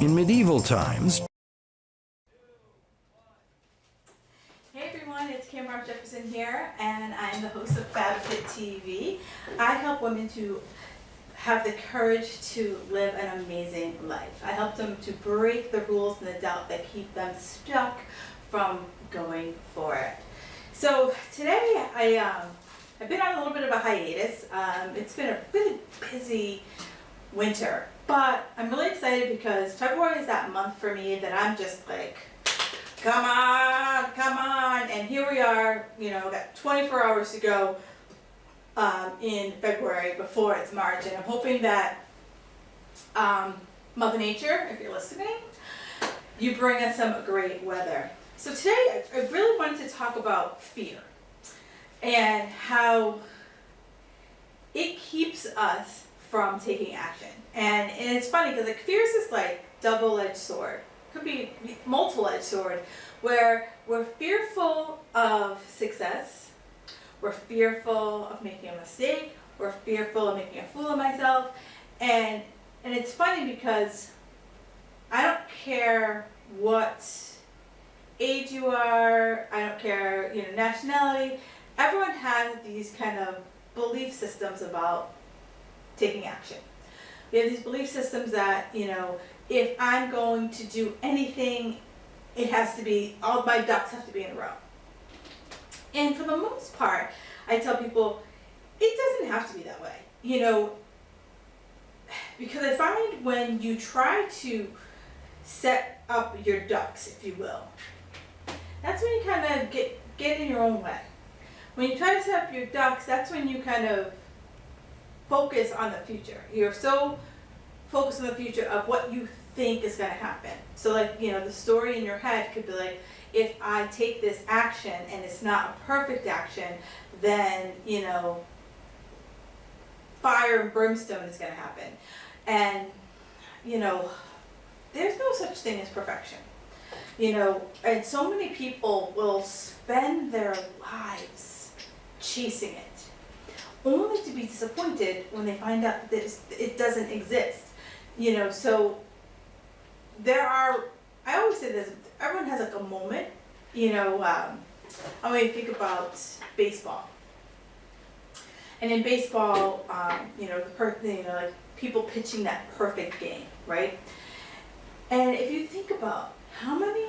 In medieval times, Hey everyone, it's Kim Jefferson here, and I'm the host of FabFit TV. I help women to have the courage to live an amazing life. I help them to break the rules and the doubt that keep them stuck from going for it. So today I've been on a little bit of a hiatus. It's been a really busy winter, but I'm really excited because February is that month for me that I'm just like, come on, and here we are, got 24 hours to go in February before it's March, and I'm hoping that Mother Nature, if you're listening, you bring us some great weather. So today I really wanted to talk about fear and how it keeps us from taking action. And it's funny because fear is this like double-edged sword. Could be multiple-edged sword, where we're fearful of success, we're fearful of making a mistake, we're fearful of making a fool of myself, and it's funny because I don't care what age you are, I don't care, nationality, everyone has these kind of belief systems about taking action. We have these belief systems that, if I'm going to do anything, it has to be, all my ducks have to be in a row. And for the most part, I tell people, it doesn't have to be that way, because I find when you try to set up your ducks, if you will, that's when you kind of get in your own way. When you try to set up your ducks, that's when you kind of focus on the future. You're so focused on the future of what you think is going to happen. So the story in your head could be like, if I take this action and it's not a perfect action, then, fire and brimstone is going to happen. And, there's no such thing as perfection. And so many people will spend their lives chasing it, only to be disappointed when they find out that it doesn't exist. So I always say this, everyone has like a moment, I mean, think about baseball. And in baseball, like people pitching that perfect game, right? And if you think about how many,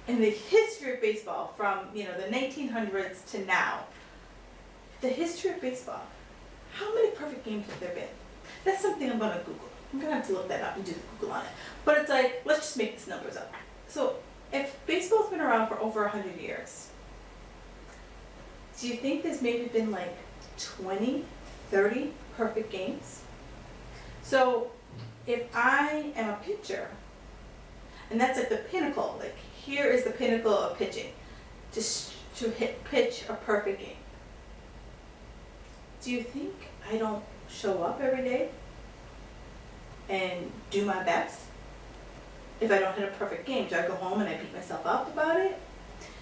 in the history of baseball, from, the 1900s to now, the history of baseball, how many perfect games have there been? That's something I'm going to Google. I'm going to have to look that up and do the Google on it. But it's like, let's just make these numbers up. So if baseball's been around for over 100 years, do you think there's maybe been like 20, 30 perfect games? So if I am a pitcher, and that's like the pinnacle, like here is the pinnacle of pitching, just to pitch a perfect game. Do you think I don't show up every day and do my best? If I don't hit a perfect game, do I go home and I beat myself up about it?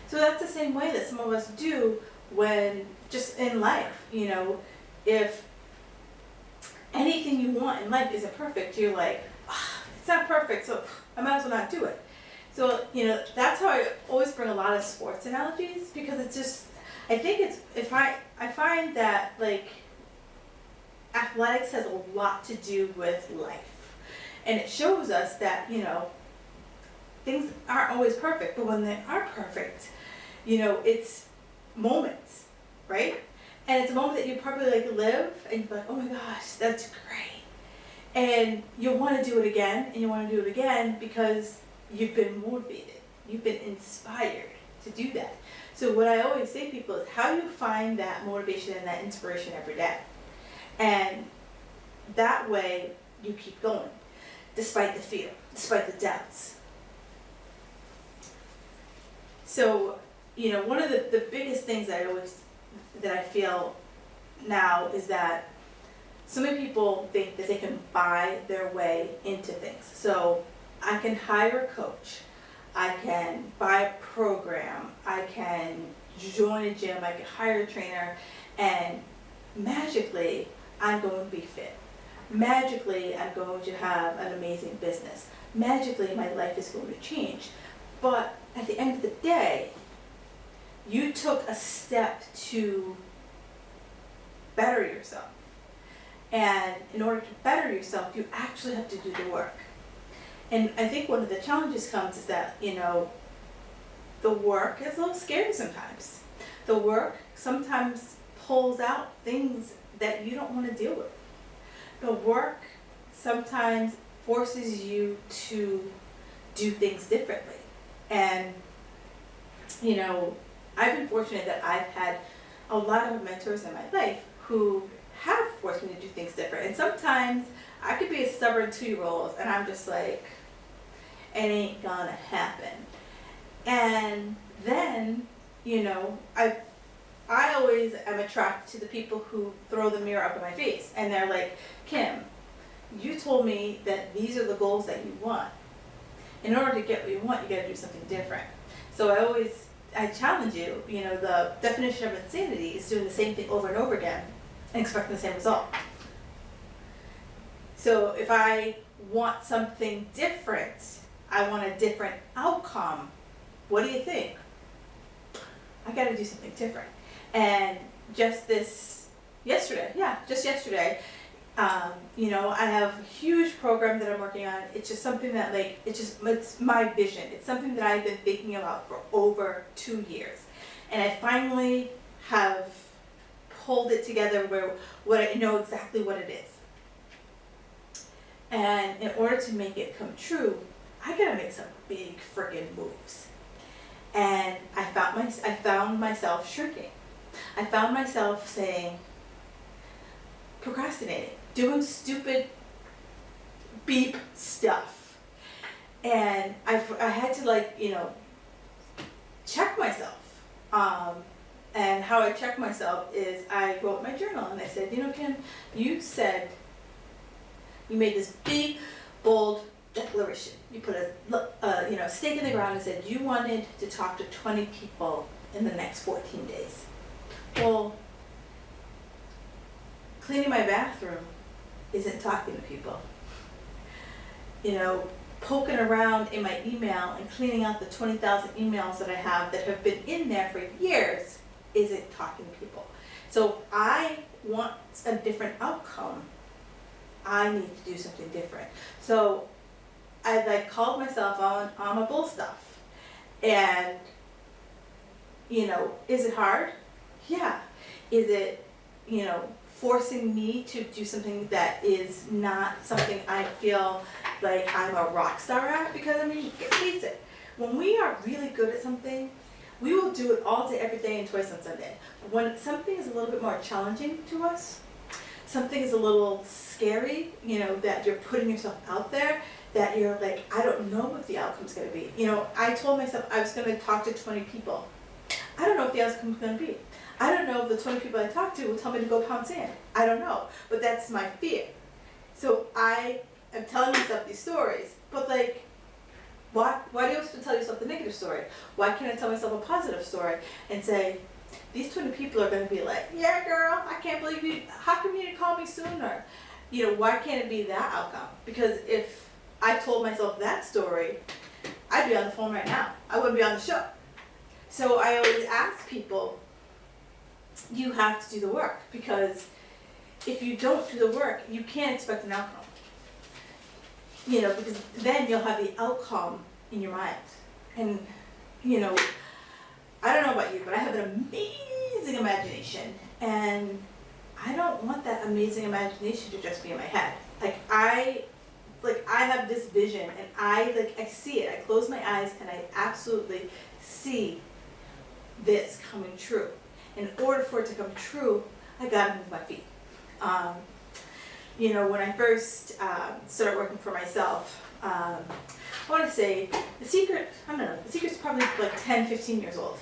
So that's the same way that some of us do when just in life, if anything you want in life isn't perfect, you're like, it's not perfect, so I might as well not do it. So, that's how I always bring a lot of sports analogies, because it's just, I think I find that like athletics has a lot to do with life. And it shows us that, things aren't always perfect, but when they are perfect, it's moments, right? And it's a moment that you probably like live and you're like, oh my gosh, that's great. And you'll want to do it again, and you want to do it again because you've been motivated, you've been inspired to do that. So what I always say to people is how you find that motivation and that inspiration every day. And that way you keep going, despite the fear, despite the doubts. So, one of the biggest things that I feel now is that so many people think that they can buy their way into things. So I can hire a coach, I can buy a program, I can join a gym, I can hire a trainer, and magically I'm going to be fit. magically I'm going to have an amazing business. Magically my life is going to change. But at the end of the day, you took a step to better yourself. And in order to better yourself, you actually have to do the work. And I think one of the challenges comes is that, the work is a little scary sometimes. The work sometimes pulls out things that you don't want to deal with. The work sometimes forces you to do things differently. And, I've been fortunate that I've had a lot of mentors in my life who have forced me to do things different. And sometimes I could be a stubborn 2-year-old and I'm just like, it ain't gonna happen. And then, I always am attracted to the people who throw the mirror up in my face. And they're like, Kim, you told me that these are the goals that you want. In order to get what you want, you gotta do something different. So I challenge you, the definition of insanity is doing the same thing over and over again and expecting the same result. So if I want something different, I want a different outcome, what do you think? I gotta do something different. And just yesterday, I have a huge program that I'm working on. It's just something that it's my vision. It's something that I've been thinking about for over 2 years. And I finally have pulled it together where I know exactly what it is. And in order to make it come true, I gotta make some big friggin' moves. And I found myself shrinking. I found myself saying, procrastinating, doing stupid beep stuff. And I had to check myself. And how I check myself is I wrote my journal and I said, Kim, you said, you made this big, bold declaration. You put a stake in the ground and said you wanted to talk to 20 people in the next 14 days. Well, cleaning my bathroom isn't talking to people. Poking around in my email and cleaning out the 20,000 emails that I have that have been in there for years isn't talking to people. So if I want a different outcome, I need to do something different. So I called myself on my bull stuff. And, is it hard? Yeah. Is it, forcing me to do something that is not something I feel like I'm a rock star at? Because, face it, when we are really good at something, we will do it all day, every day, and twice on Sunday. When something is a little bit more challenging to us, something is a little scary, that you're putting yourself out there, that you're like, I don't know what the outcome's going to be. I told myself I was going to talk to 20 people. I don't know what the outcome's going to be. I don't know if the 20 people I talk to will tell me to go pound sand. I don't know, but that's my fear. So I am telling myself these stories, but why do you have to tell yourself the negative story? Why can't I tell myself a positive story and say, these 20 people are going to be like, yeah, girl, I can't believe you. How come you didn't call me sooner? Why can't it be that outcome? Because if I told myself that story, I'd be on the phone right now. I wouldn't be on the show. So I always ask people, you have to do the work, because if you don't do the work, you can't expect an outcome. Because then you'll have the outcome in your mind. And, I don't know about you, but I have an amazing imagination, and I don't want that amazing imagination to just be in my head. I have this vision, and I see it. I close my eyes and I absolutely see this coming true. In order for it to come true, I gotta move my feet. When I first started working for myself, I want to say the secret's probably 10, 15 years old.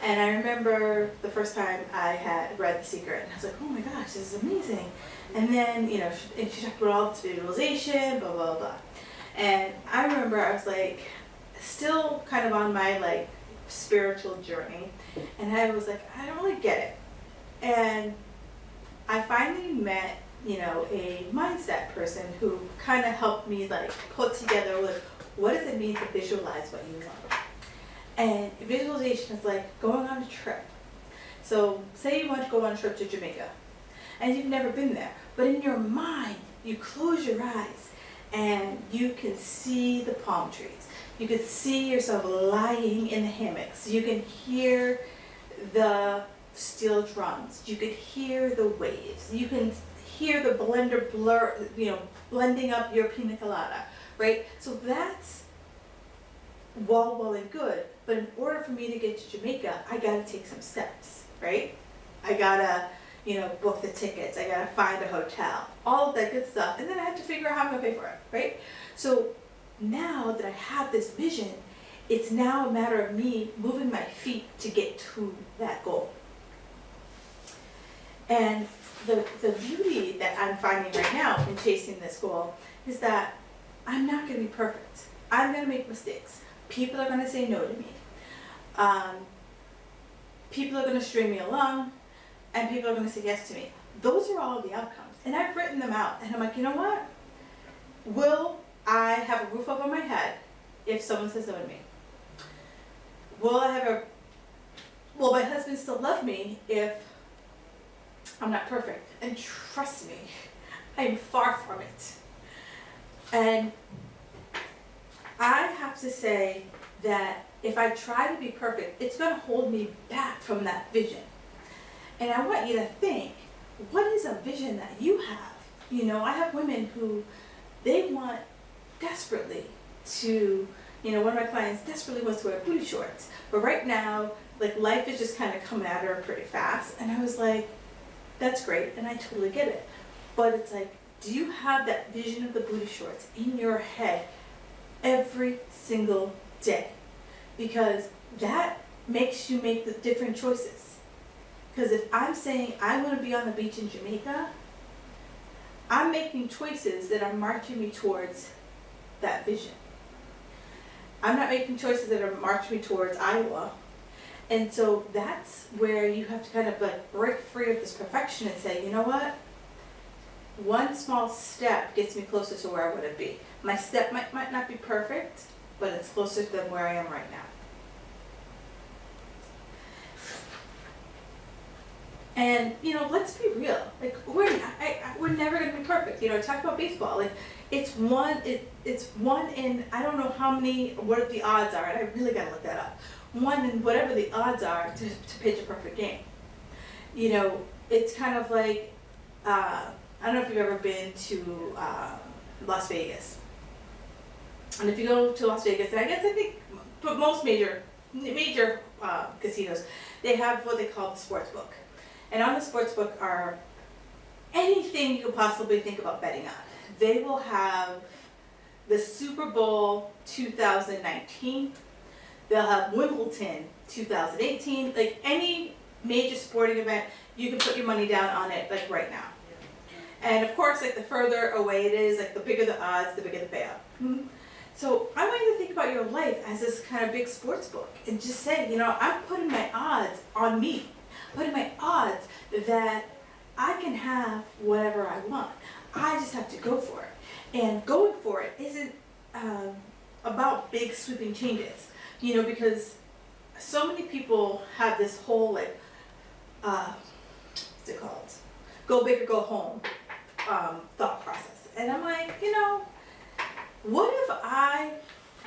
And I remember the first time I had read The Secret, and I was like, oh my gosh, this is amazing. And then, she talked about all this visualization, blah, blah, blah. And I remember I was still kind of on my spiritual journey. And I was I don't really get it. And I finally met a mindset person who kind of helped me like put together like, what does it mean to visualize what you want? And visualization is like going on a trip. So say you want to go on a trip to Jamaica and you've never been there, but in your mind, you close your eyes and you can see the palm trees. You can see yourself lying in the hammocks. You can hear the steel drums. You could hear the waves. You can hear the blender blending up your pina colada, right? So that's well and good. But in order for me to get to Jamaica, I gotta take some steps, right? I gotta, book the tickets. I gotta find a hotel, all of that good stuff. And then I have to figure out how I'm gonna pay for it, right? So now that I have this vision, it's now a matter of me moving my feet to get to that goal. And the beauty that I'm finding right now in chasing this goal is that I'm not going to be perfect. I'm going to make mistakes. People are going to say no to me. People are going to string me along, and people are going to say yes to me. Those are all the outcomes. And I've written them out. And I'm like, you know what? Will I have a roof over my head if someone says no to me? Will my husband still love me if I'm not perfect? And trust me, I'm far from it. And I have to say that if I try to be perfect, it's going to hold me back from that vision. And I want you to think, what is a vision that you have? I have women who they want desperately to, one of my clients desperately wants to wear booty shorts. But right now, like life is just kind of coming at her pretty fast. And I was like, that's great, and I totally get it. But it's like, do you have that vision of the booty shorts in your head every single day? Because that makes you make the different choices. Because if I'm saying I want to be on the beach in Jamaica, I'm making choices that are marching me towards that vision. I'm not making choices that are marching me towards Iowa. And so that's where you have to kind of like break free of this perfection and say, you know what? One small step gets me closer to where I want to be. My step might not be perfect, but it's closer than where I am right now. And, let's be real. Like, we're never going to be perfect. Talk about baseball. Like, it's one in, I don't know how many, what the odds are, and I really got to look that up. One in whatever the odds are to pitch a perfect game. It's kind of like, I don't know if you've ever been to Las Vegas. And if you go to Las Vegas, and I think but most major casinos, they have what they call the sports book. And on the sports book are anything you could possibly think about betting on. They will have the Super Bowl 2019. They'll have Wimbledon 2018. Like any major sporting event, you can put your money down on it like right now. And of course, like the further away it is, like the bigger the odds, the bigger the payout. Mm-hmm. So I want you to think about your life as this kind of big sports book and just say, I'm putting my odds on me. Putting my odds that I can have whatever I want. I just have to go for it. And going for it isn't about big sweeping changes, because so many people have this whole like, what's it called? Go big or go home thought process. And I'm like, what if I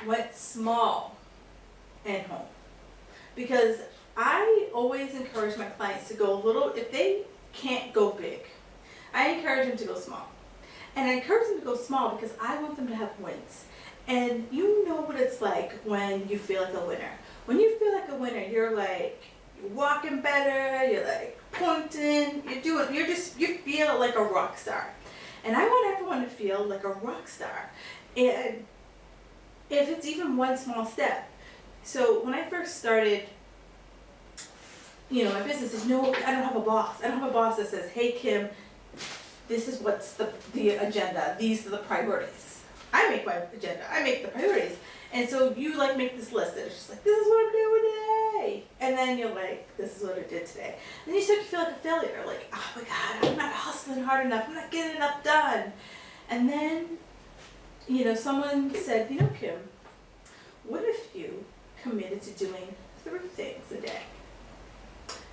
went small and home? Because I always encourage my clients to go a little, if they can't go big, I encourage them to go small. And I encourage them to go small because I want them to have wins. And you know what it's like when you feel like a winner. When you feel like a winner, you're like, you're walking better, you're like pointing, you feel like a rock star. And I want everyone to feel like a rock star. And if it's even one small step. So when I first started, my business is I don't have a boss. I don't have a boss that says, hey Kim, this is what's the agenda. These are the priorities. I make my agenda. I make the priorities. And so you like make this list and it's just like, this is what I'm doing today. And then you're like, this is what I did today. And then you start to feel like a failure, like, oh my God, I'm not hustling hard enough, I'm not getting enough done. And then, you know, someone said, you know, Kim, what if you committed to doing 3 things a day?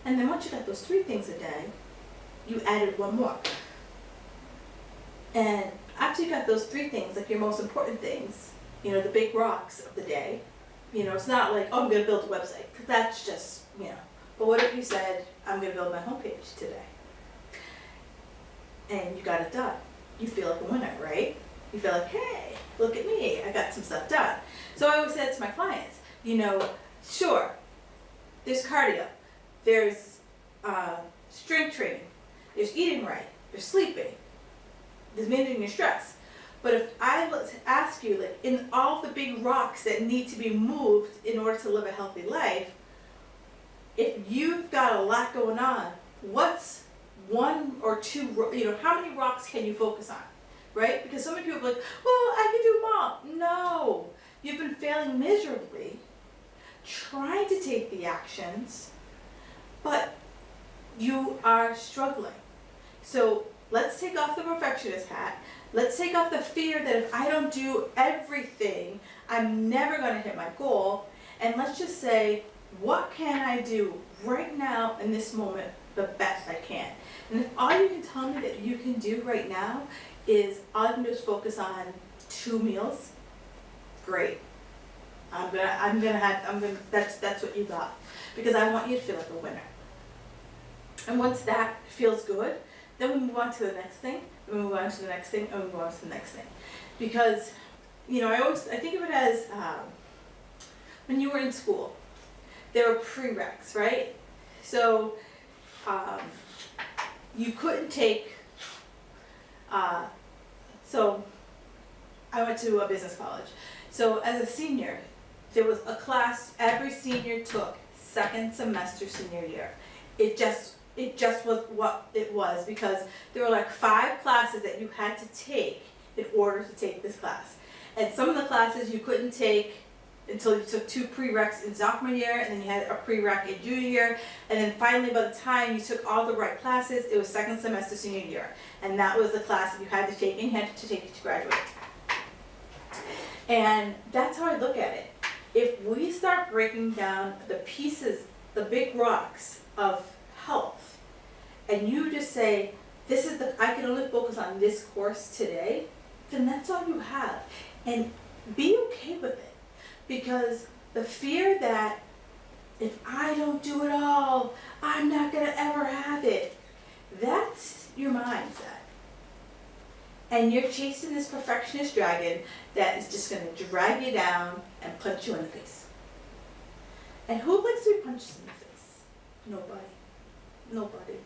And then once you got those 3 things a day, you added 1 more. And after you got those 3 things, like your most important things, you know, the big rocks of the day, you know, it's not like, oh, I'm going to build a website, because that's just, you know. But what if you said, I'm going to build my homepage today? And you got it done. You feel like a winner, right? You feel like, hey, look at me, I got some stuff done. So I always said to my clients, you know, sure, there's cardio, there's strength training, there's eating right, there's sleeping, there's managing your stress. But if I ask you, like, in all the big rocks that need to be moved in order to live a healthy life, if you've got a lot going on, what's 1 or 2, you know, how many rocks can you focus on, right? Because so many people are like, well, I can do them all. No, you've been failing miserably, trying to take the actions, but you are struggling. So let's take off the perfectionist hat. Let's take off the fear that if I don't do everything, I'm never going to hit my goal. And let's just say, what can I do right now in this moment the best I can? And if all you can tell me that you can do right now is all I can do is focus on 2 meals, great. That's what you got. Because I want you to feel like a winner. And once that feels good, then we move on to the next thing, and we move on to the next thing, and we move on to the next thing. Because, you know, I think of it as when you were in school, there were prereqs, right? So you couldn't take, so I went to a business college. So as a senior, there was a class every senior took 2nd semester senior year. It just was what it was, because there were like 5 classes that you had to take in order to take this class. And some of the classes you couldn't take until you took 2 prereqs in sophomore year, and then you had a prereq in junior year, and then finally by the time you took all the right classes, it was 2nd semester senior year. And that was the class that you had to take and you had to take to graduate. And that's how I look at it. If we start breaking down the pieces, the big rocks of health, and you just say, this is I can only focus on this course today, then that's all you have. And be okay with it. Because the fear that if I don't do it all, I'm not going to ever have it, that's your mindset. And you're chasing this perfectionist dragon that is just going to drag you down and punch you in the face. And who likes to be punched in the face? Nobody. Nobody.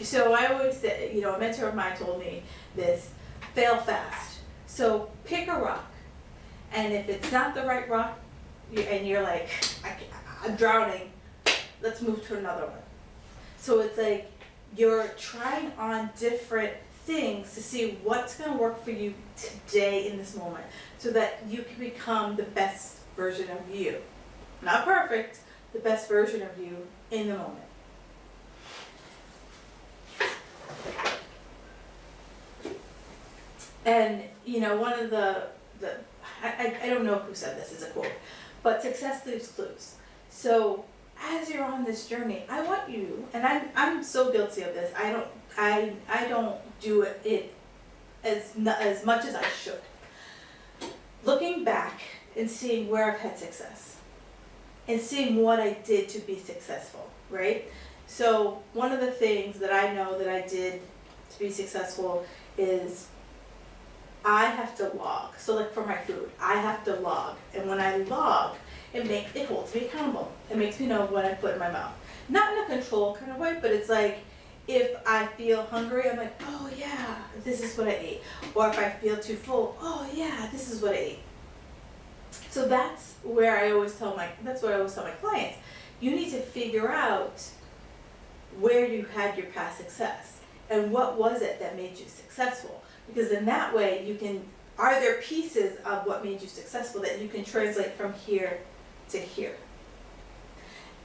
So I always say, you know, a mentor of mine told me this, fail fast. So pick a rock. And if it's not the right rock, and you're like, I'm drowning, let's move to another one. So it's like you're trying on different things to see what's going to work for you today in this moment, so that you can become the best version of you. Not perfect, the best version of you in the moment. And, you know, one of I don't know who said this, it's a quote, but success leaves clues. So as you're on this journey, I want you, and I'm so guilty of this, I don't do it as much as I should. Looking back and seeing where I've had success, and seeing what I did to be successful, right? So one of the things that I know that I did to be successful is I have to log. So like for my food, I have to log. And when I log, it holds me accountable. It makes me know what I put in my mouth. Not in a control kind of way, but it's like, if I feel hungry, I'm like, oh yeah, this is what I ate. Or if I feel too full, oh yeah, this is what I ate. So that's what I always tell my clients. You need to figure out where you had your past success. And what was it that made you successful? Because in that way you can, are there pieces of what made you successful that you can translate from here to here?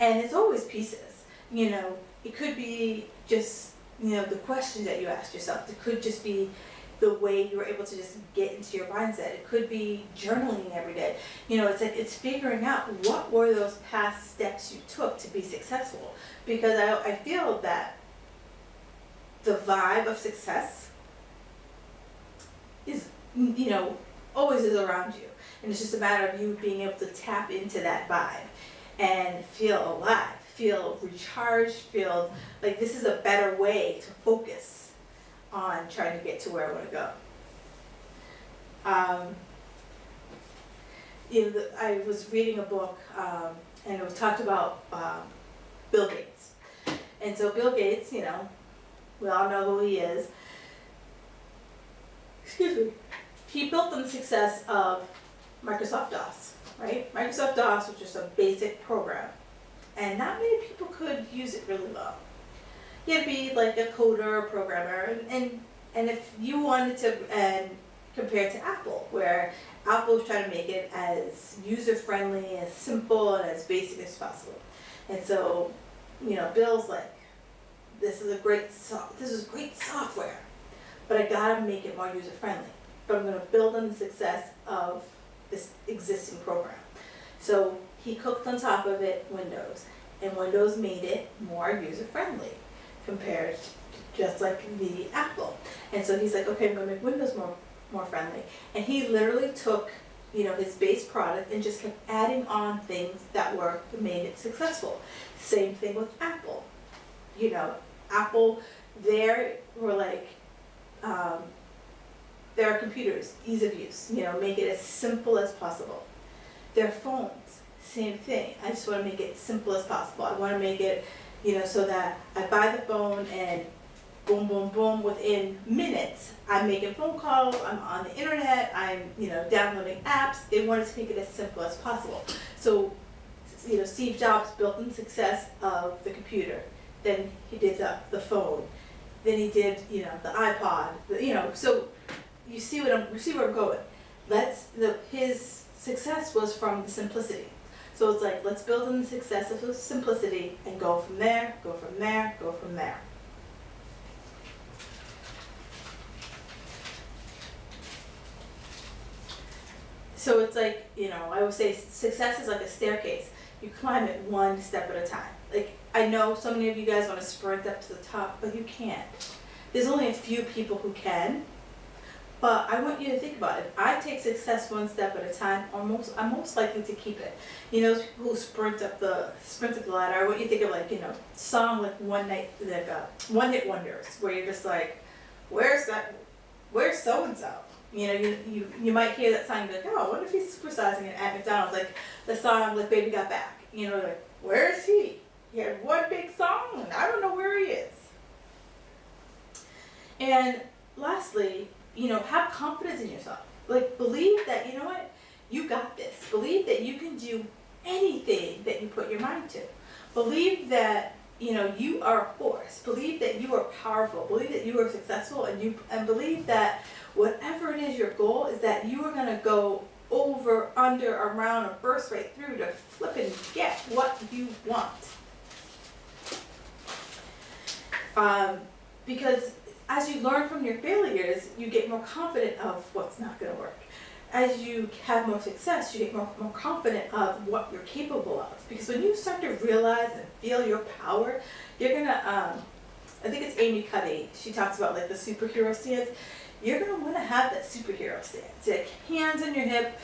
And it's always pieces. You know, it could be just, you know, the questions that you asked yourself. It could just be the way you were able to just get into your mindset. It could be journaling every day. You know, it's like, it's figuring out what were those past steps you took to be successful. Because I feel that the vibe of success is, you know, always is around you. And it's just a matter of you being able to tap into that vibe and feel alive, feel recharged, feel like this is a better way to focus on trying to get to where I want to go. You know, I was reading a book, and it was talked about Bill Gates. And so Bill Gates, you know, we all know who he is. Excuse me. He built on the success of Microsoft DOS, right? Microsoft DOS was just a basic program, and not many people could use it really well. You had to be like a coder or programmer, and if you wanted to, and compared to Apple, where Apple was trying to make it as user-friendly, as simple, and as basic as possible. And so, you know, Bill's like, this is great software, but I gotta make it more user-friendly. But I'm gonna build on the success of this existing program. So he cooked on top of it Windows, and Windows made it more user-friendly compared to just like the Apple. And so he's like, okay, I'm gonna make Windows more friendly. And he literally took, you know, his base product and just kept adding on things that made it successful. Same thing with Apple. You know, Apple, their computers, ease of use, you know, make it as simple as possible. Their phones, same thing. I just want to make it simple as possible. I want to make it, you know, so that I buy the phone and boom, boom, boom, within minutes, I'm making phone calls, I'm on the internet, I'm, you know, downloading apps. They wanted to make it as simple as possible. So, you know, Steve Jobs built on the success of the computer. Then he did the phone. Then he did, you know, the iPod. You know, so you see where I'm going. His success was from the simplicity. So it's like, let's build on the success of the simplicity and go from there, go from there, go from there. So it's like, you know, I would say success is like a staircase. You climb it one step at a time. Like, I know so many of you guys want to sprint up to the top, but you can't. There's only a few people who can. But I want you to think about it. If I take success one step at a time, I'm most likely to keep it. You know, people who sprint up the ladder, I want you to think of, like, you know, song like one hit wonders, where you're just like, where's so and so? You know, you might hear that song and be like, oh, what if he's supersizing it at McDonald's, like the song like Baby Got Back. You know, like, where is he? He had one big song and I don't know where he is. And lastly, you know, have confidence in yourself. Like, believe that, you know what, you got this. Believe that you can do anything that you put your mind to. Believe that, you know, you are a force. Believe that you are powerful. Believe that you are successful, and believe that whatever it is your goal is, that you are going to go over, under, around, or burst right through to flip and get what you want. Because as you learn from your failures, you get more confident of what's not going to work. As you have more success, you get more confident of what you're capable of. Because when you start to realize and feel your power, you're going to, I think it's Amy Cuddy, she talks about like the superhero stance. You're going to want to have that superhero stance. Like, hands on your hip,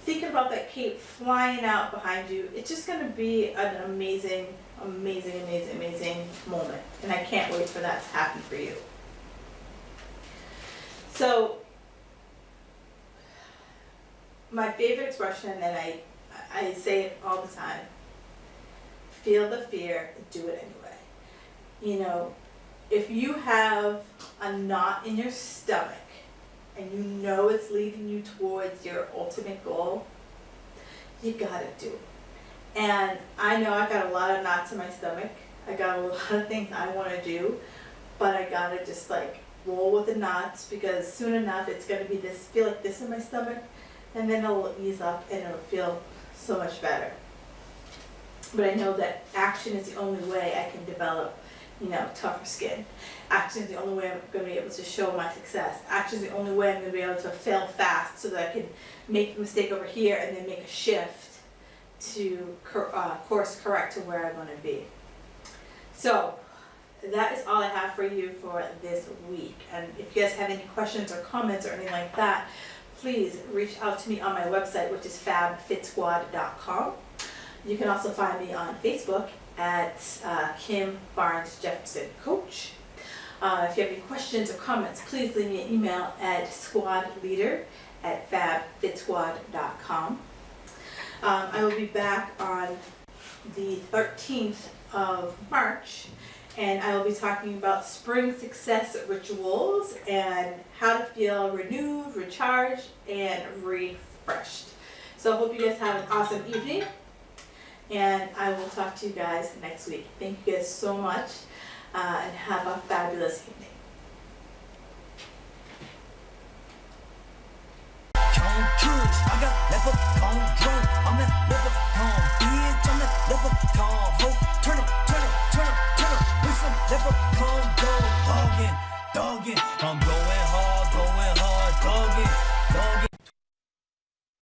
thinking about that cape flying out behind you. It's just going to be an amazing, amazing, amazing, amazing moment. And I can't wait for that to happen for you. So, my favorite expression, and I say it all the time, feel the fear and do it anyway. You know, if you have a knot in your stomach and you know it's leading you towards your ultimate goal, you gotta do it. And I know I got a lot of knots in my stomach. I got a lot of things I want to do, but I gotta just like roll with the knots, because soon enough it's gonna be this, feel like this in my stomach, and then it'll ease up and it'll feel so much better. But I know that action is the only way I can develop, you know, tougher skin. Action is the only way I'm going to be able to show my success. Action is the only way I'm going to be able to fail fast, so that I can make a mistake over here and then make a shift to course correct to where I want to be. So that is all I have for you for this week. And if you guys have any questions or comments or anything like that, please reach out to me on my website, which is fabfitsquad.com. You can also find me on Facebook at Kim Barnes Jefferson Coach. If you have any questions or comments, please leave me an email at squadleader@fabfitsquad.com. I will be back on the 13th of March, and I will be talking about spring success rituals and how to feel renewed, recharged, and refreshed. So I hope you guys have an awesome evening, and I will talk to you guys next week. Thank you guys so much, and have a fabulous evening. I got leprechaun drum. I'm that leprechaun bitch. I'm that leprechaun hoe. Turn up, turn up, turn up, turn up with some leprechaun go dogging, dogging. I'm going.